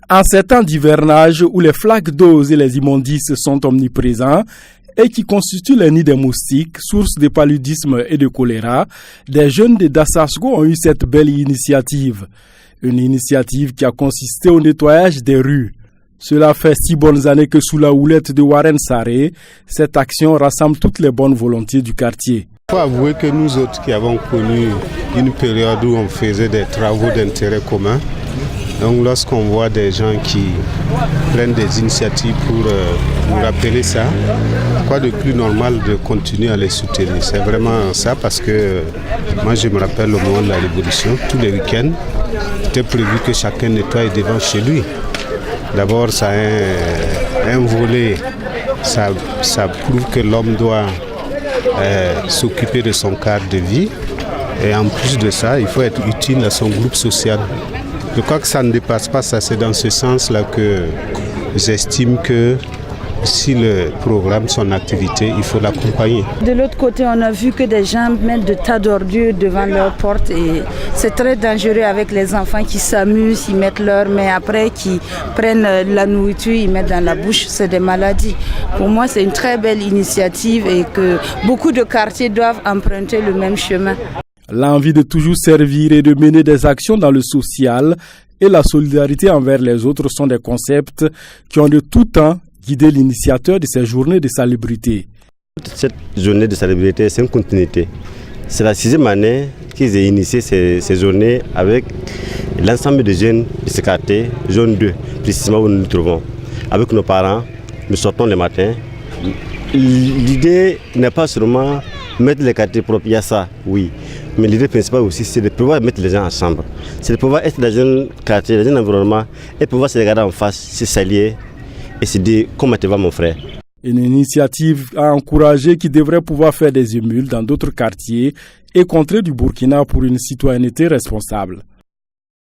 En ces temps d'hivernage où les flaques d'eau et les immondices sont omniprésents et qui constituent les nids des moustiques, source de paludisme et de choléra, des jeunes de Dassasco ont eu cette belle initiative. Une initiative qui a consisté au nettoyage des rues. Cela fait 6 bonnes années que sous la houlette de Warren Sarré, cette action rassemble toutes les bonnes volontés du quartier. Il faut avouer que nous autres qui avons connu une période où on faisait des travaux d'intérêt commun, donc lorsqu'on voit des gens qui prennent des initiatives pour nous rappeler ça, quoi de plus normal de continuer à les soutenir. C'est vraiment ça parce que moi je me rappelle au moment de la Révolution, tous les week-ends, c'était prévu que chacun nettoie devant chez lui. D'abord ça a un volet, ça prouve que l'homme doit s'occuper de son cadre de vie et en plus de ça, il faut être utile à son groupe social. Je crois que ça ne dépasse pas ça, c'est dans ce sens-là que j'estime que si le programme, son activité, il faut l'accompagner. De l'autre côté, on a vu que des gens mettent de tas d'ordures devant leur porte et c'est très dangereux avec les enfants qui s'amusent, ils mettent leurs mains après, qui prennent la nourriture, ils mettent dans la bouche, c'est des maladies. Pour moi, c'est une très belle initiative et que beaucoup de quartiers doivent emprunter le même chemin. L'envie de toujours servir et de mener des actions dans le social et la solidarité envers les autres sont des concepts qui ont de tout temps guidé l'initiateur de ces journées de salubrité. Cette journée de salubrité, c'est une continuité. C'est la 6e année qu'ils ont initié ces journées avec l'ensemble des jeunes de ce quartier, zone 2, précisément où nous nous trouvons. Avec nos parents, nous sortons le matin. L'idée n'est pas seulement mettre les quartiers propres, il y a ça, oui. Mais l'idée principale aussi, c'est de pouvoir mettre les gens ensemble. C'est de pouvoir être dans un quartier, dans un environnement et pouvoir se regarder en face, se saluer et se dire comment tu vas mon frère. Une initiative à encourager qui devrait pouvoir faire des émules dans d'autres quartiers et contrer du Burkina pour une citoyenneté responsable.